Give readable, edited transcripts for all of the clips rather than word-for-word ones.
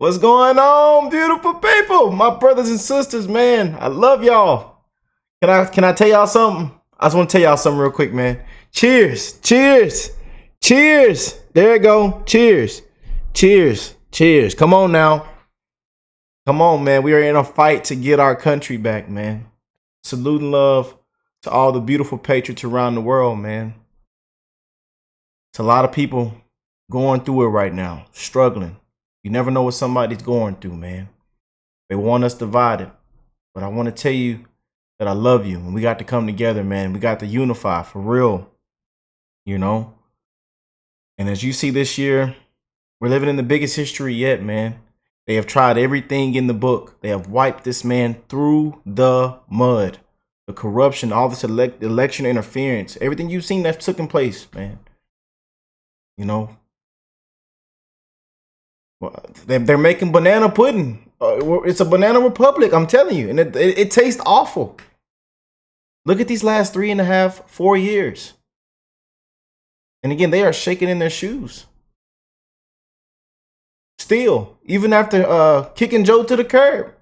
What's going on, beautiful people? My brothers and sisters, man. I love y'all. Can I tell y'all something? I just want to tell y'all something real quick, man. Cheers. Cheers. Cheers. There you go. Cheers. Cheers. Cheers. Come on now. Come on, man. We are in a fight to get our country back, man. Salute and love to all the beautiful patriots around the world, man. It's a lot of people going through it right now, struggling. You never know what somebody's going through, man. They want us divided. But I want to tell you that I love you. And we got to come together, man. We got to unify for real, you know. And as you see this year, we're living in the biggest history yet, man. They have tried everything in the book. They have wiped this man through the mud. The corruption, all this election interference, everything you've seen that's taken place, man. You know. They're making banana pudding. It's a banana republic, I'm telling you. And it tastes awful. Look at these last 3.5, 4 years. And again, they are shaking in their shoes. Still, even after kicking Joe to the curb.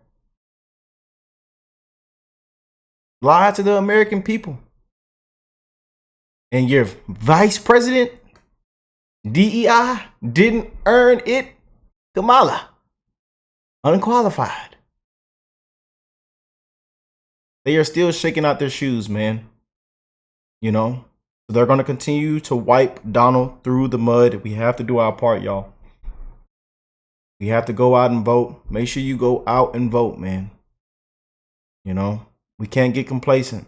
Lie to the American people. And your vice president, DEI, didn't earn it. Kamala, unqualified. They are still shaking out their shoes, man. You know, they're going to continue to wipe Donald through the mud. We have to do our part, y'all. We have to go out and vote. Make sure you go out and vote, man. You know, we can't get complacent.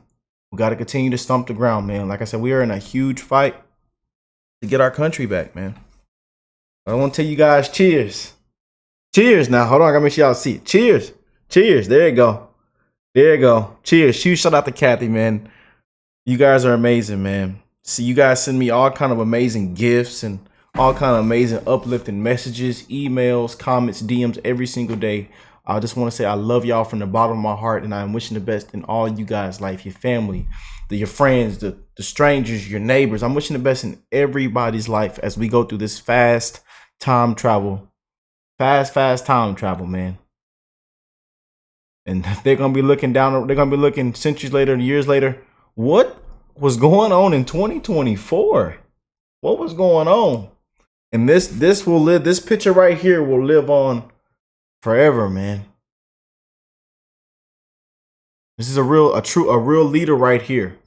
We got to continue to stomp the ground, man. Like I said, we are in a huge fight to get our country back, man. I want to tell you guys, cheers. Cheers now. Hold on, I gotta make sure y'all see it. Cheers. Cheers. There you go. There you go. Cheers. Huge shout out to Kathy, man. You guys are amazing, man. See, you guys send me all kind of amazing gifts and all kind of amazing uplifting messages, emails, comments, DMs every single day. I just want to say I love y'all from the bottom of my heart, and I'm wishing the best in all you guys' life, your family, your friends, the strangers, your neighbors. I'm wishing the best in everybody's life as we go through this fast time travel. Fast time travel, man. And they're going to be looking down. They're going to be looking centuries later and years later. What was going on in 2024? What was going on? And this will live. This picture right here will live on forever, man. This is a real leader right here,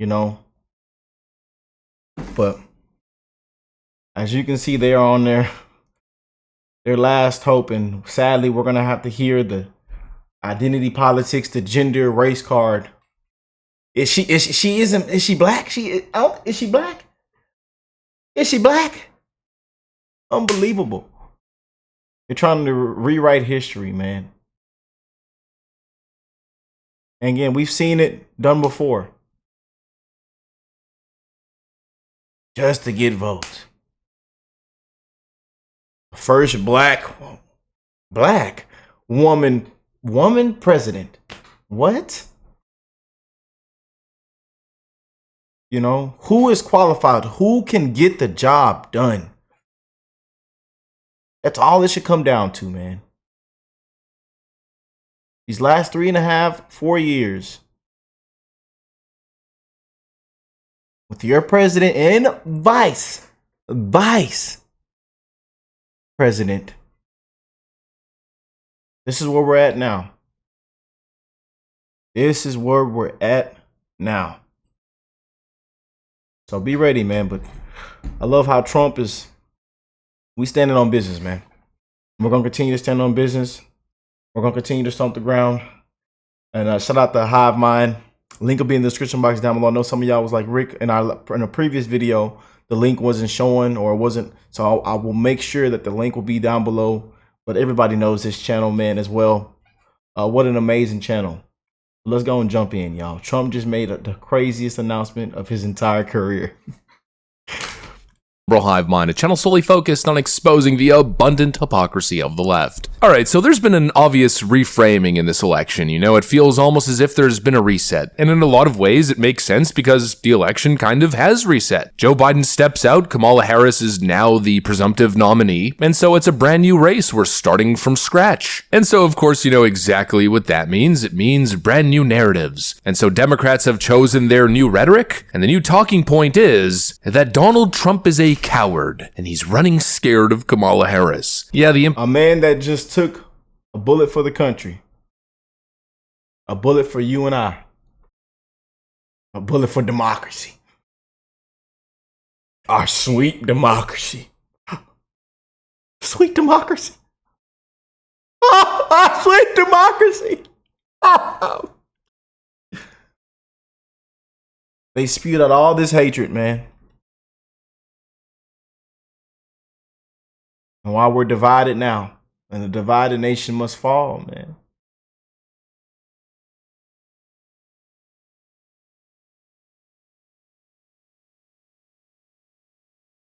you know. But as you can see, they are on their last hope, and sadly, we're gonna have to hear the identity politics, the gender, race card. Is she black? Is she black? Is she black? Unbelievable. They're trying to rewrite history, man. And again, we've seen it done before. Just to get votes. First black woman president. What? You know, who is qualified? Who can get the job done? That's all it should come down to, man. These last 3.5, 4 years with your president and vice president. This is where we're at now. This is where we're at now. So be ready, man. But I love how Trump is. We standing on business, man. We're going to continue to stand on business. We're going to continue to stomp the ground. And shout out to Hive Mind. Link will be in the description box down below. I know some of y'all was like, Rick, in a previous video, the link wasn't showing or it wasn't. So I will make sure that the link will be down below. But everybody knows this channel, man, as well. What an amazing channel. Let's go and jump in, y'all. Trump just made the craziest announcement of his entire career. Hive Mind, a channel solely focused on exposing the abundant hypocrisy of the left. Alright, so there's been an obvious reframing in this election. You know, it feels almost as if there's been a reset. And in a lot of ways, it makes sense because the election kind of has reset. Joe Biden steps out, Kamala Harris is now the presumptive nominee, and so it's a brand new race. We're starting from scratch. And so, of course, you know exactly what that means. It means brand new narratives. And so Democrats have chosen their new rhetoric, and the new talking point is that Donald Trump is a coward, and he's running scared of Kamala Harris. Yeah, a man that just took a bullet for the country, a bullet for you and I, a bullet for democracy, our sweet democracy, sweet democracy, our sweet democracy. They spewed out all this hatred, man. And while we're divided now, and the divided nation must fall, man.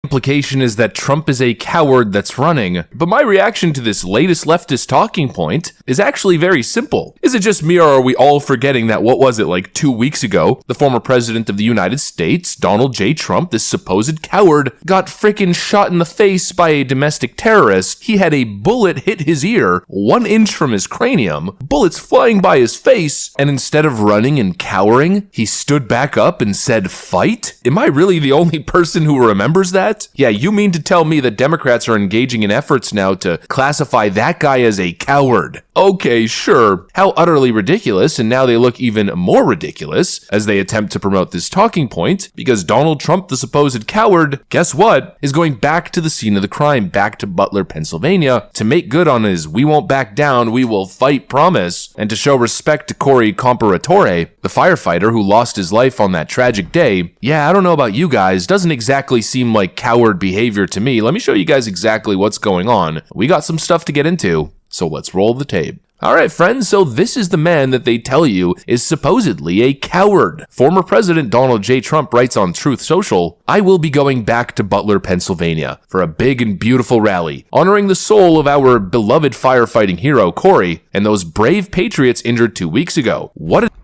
Implication is that Trump is a coward that's running, but my reaction to this latest leftist talking point is actually very simple. Is it just me, or are we all forgetting that, what was it, like 2 weeks ago, the former president of the United States, Donald J. Trump, this supposed coward, got frickin' shot in the face by a domestic terrorist. He had a bullet hit his ear 1 inch from his cranium, bullets flying by his face, and instead of running and cowering, he stood back up and said, "Fight?" Am I really the only person who remembers that? Yeah, you mean to tell me that Democrats are engaging in efforts now to classify that guy as a coward? Okay, sure. How utterly ridiculous, and now they look even more ridiculous as they attempt to promote this talking point, because Donald Trump, the supposed coward, guess what, is going back to the scene of the crime, back to Butler, Pennsylvania, to make good on his "we won't back down, we will fight" promise, and to show respect to Corey Comparatore, the firefighter who lost his life on that tragic day. Yeah, I don't know about you guys, doesn't exactly seem like coward behavior to me. Let me show you guys exactly what's going on. We got some stuff to get into, so let's roll the tape. Alright friends, so this is the man that they tell you is supposedly a coward. Former President Donald J. Trump writes on Truth Social, "I will be going back to Butler, Pennsylvania for a big and beautiful rally, honoring the soul of our beloved firefighting hero, Corey, and those brave patriots injured 2 weeks ago."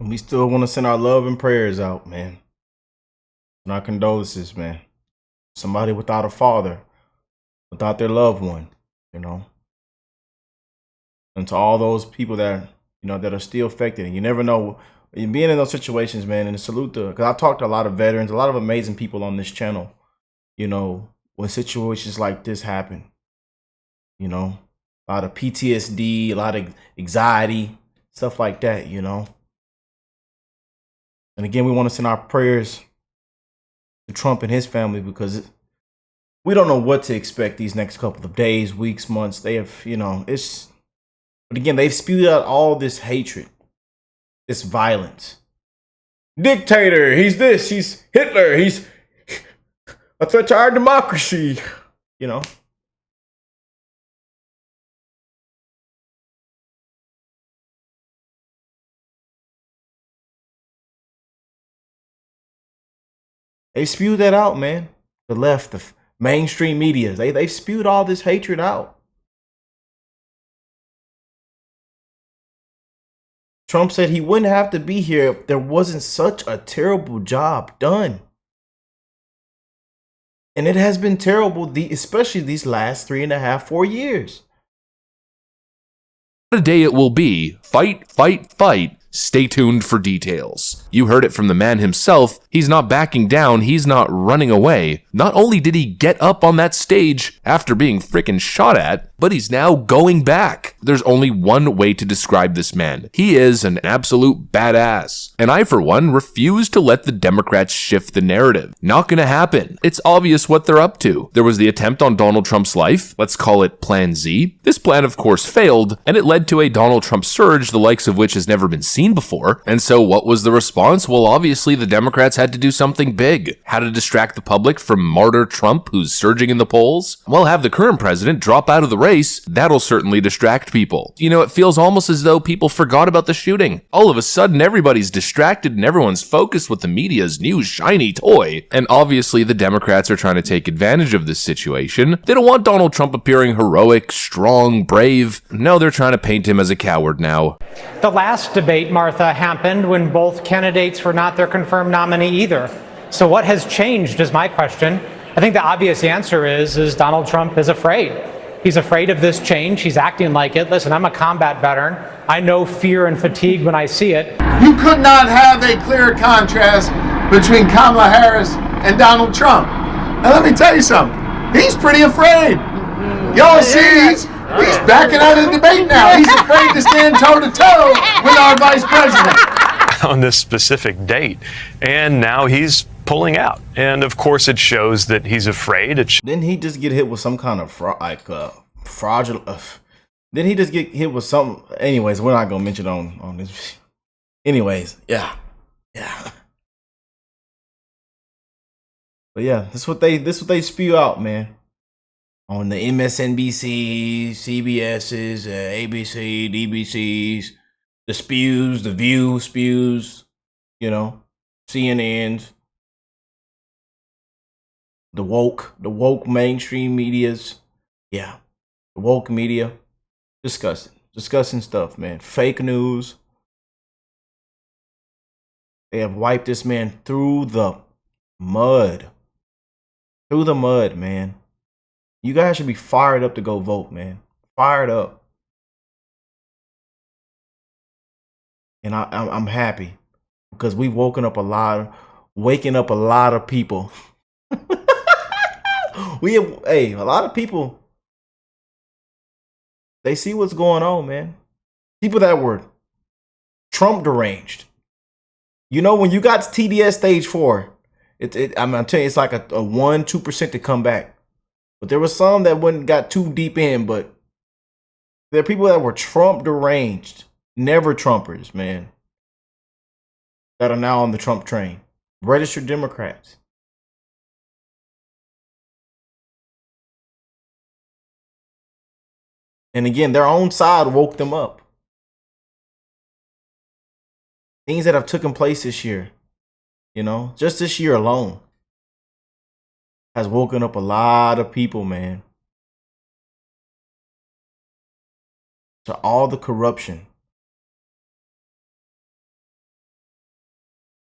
We still want to send our love and prayers out, man. And our condolences, man. Somebody without a father, without their loved one, you know. And to all those people that, you know, that are still affected. And you never know, being in those situations, man, and salute to, because I've talked to a lot of veterans, a lot of amazing people on this channel, you know, when situations like this happen, you know, a lot of PTSD, a lot of anxiety, stuff like that, you know. And again, we want to send our prayers to Trump and his family, because we don't know what to expect these next couple of days, weeks, months. They have, you know, but again, they've spewed out all this hatred, this violence. Dictator, he's this, he's Hitler, he's a threat to our democracy, you know. They spewed that out, man. The left, the mainstream media, they've spewed all this hatred out. Trump said he wouldn't have to be here if there wasn't such a terrible job done. And it has been terrible, especially these last 3.5, 4 years. What a day it will be. Fight, fight, fight. Stay tuned for details. You heard it from the man himself. He's not backing down. He's not running away. Not only did he get up on that stage after being frickin' shot at, but he's now going back. There's only one way to describe this man. He is an absolute badass. And I, for one, refuse to let the Democrats shift the narrative. Not gonna happen. It's obvious what they're up to. There was the attempt on Donald Trump's life. Let's call it Plan Z. This plan, of course, failed, and it led to a Donald Trump surge, the likes of which has never been seen before. And so what was the response? Well, obviously the Democrats had to do something big. How to distract the public from martyr Trump, who's surging in the polls? Well, have the current president drop out of the race race, that'll certainly distract people. You know, it feels almost as though people forgot about the shooting. All of a sudden, everybody's distracted and everyone's focused with the media's new shiny toy. And obviously, the Democrats are trying to take advantage of this situation. They don't want Donald Trump appearing heroic, strong, brave. No, they're trying to paint him as a coward now. The last debate, Martha, happened when both candidates were not their confirmed nominee either. So what has changed is my question. I think the obvious answer is Donald Trump is afraid. He's afraid of this change. He's acting like it. Listen, I'm a combat veteran. I know fear and fatigue when I see it. You could not have a clearer contrast between Kamala Harris and Donald Trump. Now let me tell you something. He's pretty afraid. Y'all see, he's backing out of the debate now. He's afraid to stand toe-to-toe with our vice president. On this specific date, and now he's pulling out. And of course it shows that he's afraid. Didn't he just get hit with some kind of fraudulent? Didn't he just get hit with some? Anyways, we're not gonna mention on this. Anyways, yeah. But yeah, this what they spew out, man. On the MSNBC, CBS's, ABC, DBC's, the spews, the View spews, you know, CNN's. The woke mainstream medias. Yeah. The woke media. Disgusting stuff, man. Fake news. They have wiped this man through the mud. Through the mud, man. You guys should be fired up to go vote, man. Fired up. And I'm happy because we've waking up a lot of people. A lot of people, they see what's going on, man. People that were Trump deranged. You know, when you got to TDS stage 4, I'm gonna tell you, it's like a 1-2% to come back. But there was some that got too deep in, but there are people that were Trump deranged, never Trumpers, man, that are now on the Trump train. Registered Democrats. And again, their own side woke them up. Things that have taken place this year, you know, just this year alone, has woken up a lot of people, man, to all the corruption.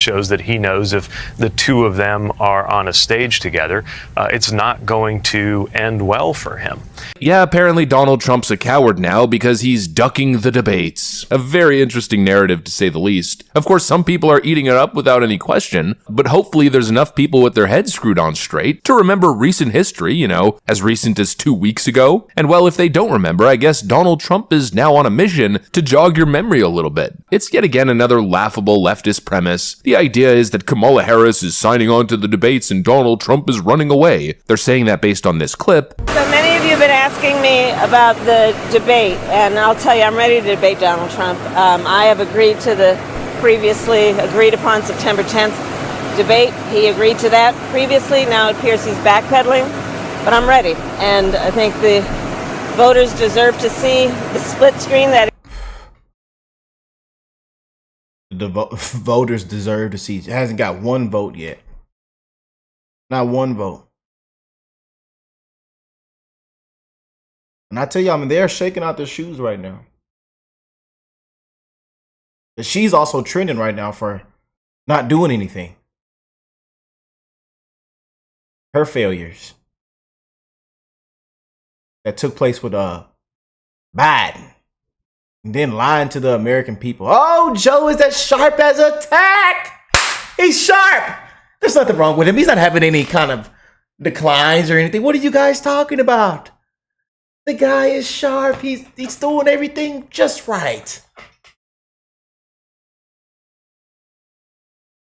Shows that he knows if the two of them are on a stage together, it's not going to end well for him. Yeah, apparently Donald Trump's a coward now because he's ducking the debates. A very interesting narrative, to say the least. Of course, some people are eating it up without any question, but hopefully there's enough people with their heads screwed on straight to remember recent history, you know, as recent as 2 weeks ago. And well, if they don't remember, I guess Donald Trump is now on a mission to jog your memory a little bit. It's yet again another laughable leftist premise. The idea is that Kamala Harris is signing on to the debates and Donald Trump is running away. They're saying that based on this clip. So many of you have been asking me about the debate, and I'll tell you, I'm ready to debate Donald Trump. I have agreed to the previously agreed upon September 10th debate. He agreed to that previously. Now it appears he's backpedaling, but I'm ready. And I think the voters deserve to see the split screen that the voters deserve to see. It hasn't got one vote yet. Not one vote. And I tell you, I mean, they're shaking out their shoes right now. But she's also trending right now for not doing anything. Her failures that took place with Biden. And then lying to the American people. Oh, Joe is as sharp as a tack. He's sharp. There's nothing wrong with him. He's not having any kind of declines or anything. What are you guys talking about? The guy is sharp. He's doing everything just right.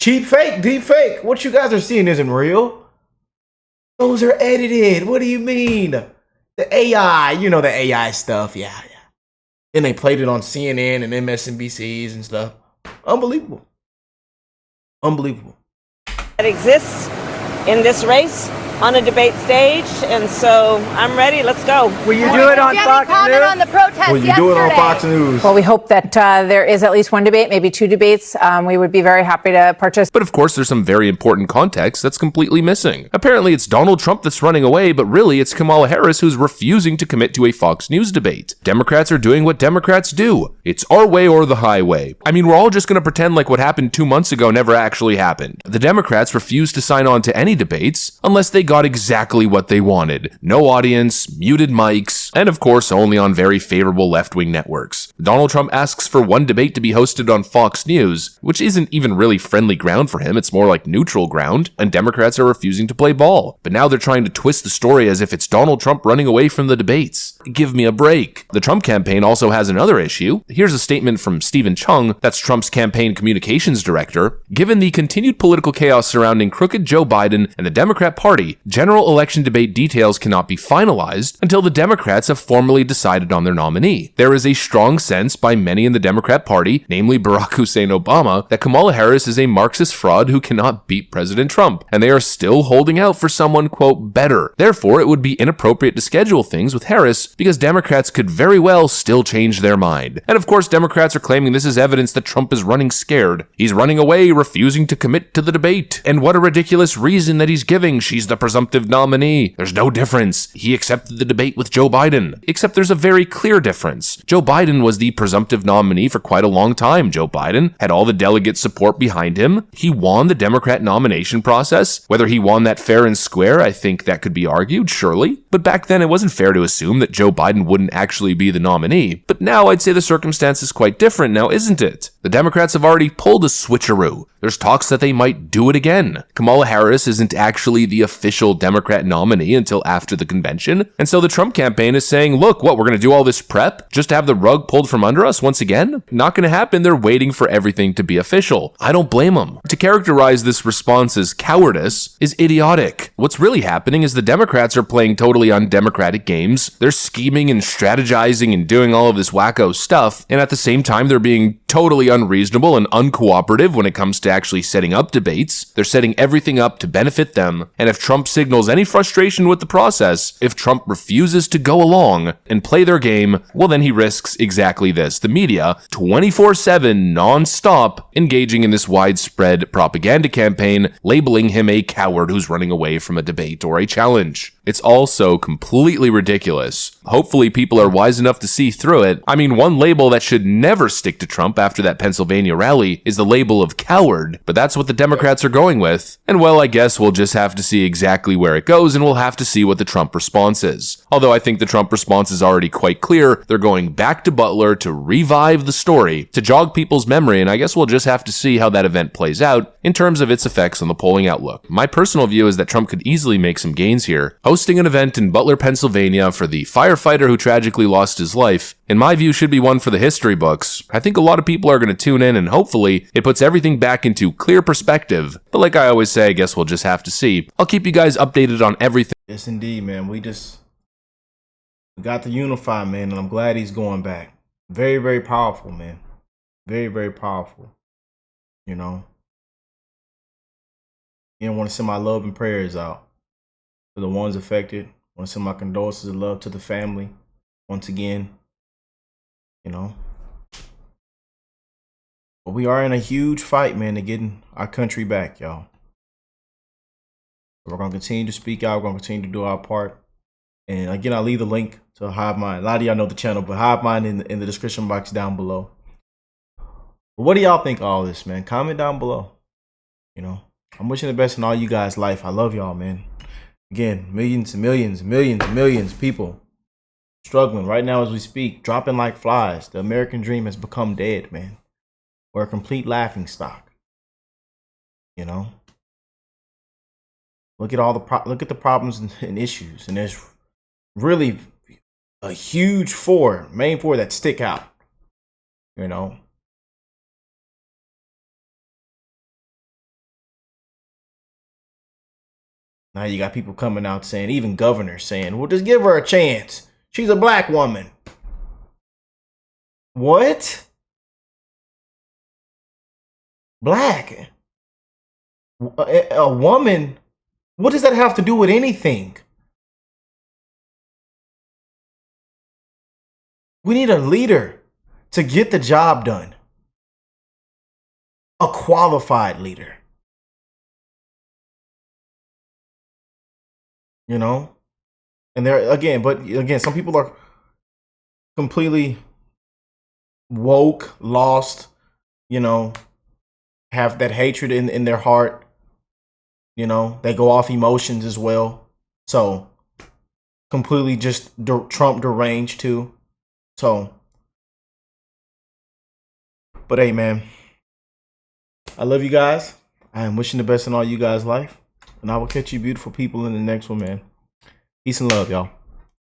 Cheap fake, deep fake. What you guys are seeing isn't real. Those are edited. What do you mean? The AI, you know, the AI stuff. Yeah. Then they played it on CNN and MSNBCs and stuff. Unbelievable. exists in this race on a debate stage, and so I'm ready. Let's go. Will you do it on Fox News? On the protest Will you do it on Fox News? Well, we hope that there is at least one debate, maybe two debates. We would be very happy to participate. But of course, there's some very important context that's completely missing. Apparently, it's Donald Trump that's running away, but really it's Kamala Harris who's refusing to commit to a Fox News debate. Democrats are doing what Democrats do. It's our way or the highway. I mean, we're all just going to pretend like what happened 2 months ago never actually happened. The Democrats refused to sign on to any debates unless they got exactly what they wanted. No audience, muted mics, and of course only on very favorable left-wing networks. Donald Trump asks for one debate to be hosted on Fox News, which isn't even really friendly ground for him, it's more like neutral ground, and Democrats are refusing to play ball. But now they're trying to twist the story as if it's Donald Trump running away from the debates. Give me a break. The Trump campaign also has another issue. Here's a statement from Stephen Chung, that's Trump's campaign communications director. Given the continued political chaos surrounding crooked Joe Biden and the Democrat Party, general election debate details cannot be finalized until the Democrats have formally decided on their nominee. There is a strong sense by many in the Democrat Party, namely Barack Hussein Obama, that Kamala Harris is a Marxist fraud who cannot beat President Trump, and they are still holding out for someone, quote, better. Therefore, it would be inappropriate to schedule things with Harris because Democrats could very well still change their mind. And of course, Democrats are claiming this is evidence that Trump is running scared. He's running away, refusing to commit to the debate. And what a ridiculous reason that he's giving. She's the presumptive nominee. There's no difference. He accepted the debate with Joe Biden. Except there's a very clear difference. Joe Biden was the presumptive nominee for quite a long time. Joe Biden had all the delegate support behind him. He won the Democrat nomination process. Whether he won that fair and square, I think that could be argued, surely. But back then, it wasn't fair to assume that Joe Biden wouldn't actually be the nominee. But now I'd say the circumstance is quite different now, isn't it? The Democrats have already pulled a switcheroo. There's talks that they might do it again. Kamala Harris isn't actually the official Democrat nominee until after the convention. And so the Trump campaign is saying, look, what, we're going to do all this prep just to have the rug pulled from under us once again? Not going to happen. They're waiting for everything to be official. I don't blame them. To characterize this response as cowardice is idiotic. What's really happening is the Democrats are playing totally undemocratic games. They're scheming and strategizing and doing all of this wacko stuff. And at the same time, they're being totally unreasonable and uncooperative when it comes to actually setting up debates. They're setting everything up to benefit them. And if Trump signals any frustration with the process, if Trump refuses to go along and play their game, well, then he risks exactly this. The media, 24/7, non-stop, engaging in this widespread propaganda campaign, labeling him a coward who's running away from a debate or a challenge. It's also completely ridiculous. Hopefully people are wise enough to see through it. I mean, one label that should never stick to Trump after that Pennsylvania rally is the label of coward, but that's what the Democrats are going with. And well, I guess we'll just have to see exactly where it goes, and we'll have to see what the Trump response is. Although I think the Trump response is already quite clear. They're going back to Butler to revive the story, to jog people's memory, and I guess we'll just have to see how that event plays out in terms of its effects on the polling outlook. My personal view is that Trump could easily make some gains here. Hosting an event in Butler, Pennsylvania for the firefighter who tragically lost his life, in my view, should be one for the history books. I think a lot of people are going to tune in, and hopefully it puts everything back into clear perspective. But like I always say, I guess we'll just have to see. I'll keep you guys updated on everything. Yes, indeed, man. We got to unify, man, and I'm glad he's going back. Very, very powerful, man. Very, very powerful. You know? And I want to send my love and prayers out to the ones affected. I want to send my condolences and love to the family once again. You know? But we are in a huge fight, man, to getting our country back, y'all. We're going to continue to speak out. We're going to continue to do our part. And again, I'll leave the link to Hive Mind. A lot of y'all know the channel, but Hive Mind in the description box down below. But what do y'all think of all this, man? Comment down below. You know, I'm wishing the best in all you guys' life. I love y'all, man. Again, millions and millions and millions and millions of people struggling right now as we speak, dropping like flies. The American dream has become dead, man. We're a complete laughing stock. You know? Look at all the problems and issues, and there's really a huge main four that stick out. You know. Now you got people coming out saying, even governors saying, well, just give her a chance. She's a black woman. What? Black? A woman What does that have to do with anything? We need a leader to get the job done. A qualified leader. You know? And there again, but again, some people are completely woke, lost, you know, have that hatred in their heart. You know, they go off emotions as well. So completely just Trump deranged too. So, but hey, man, I love you guys. I am wishing the best in all you guys' life. And I will catch you beautiful people in the next one, man. Peace and love, y'all.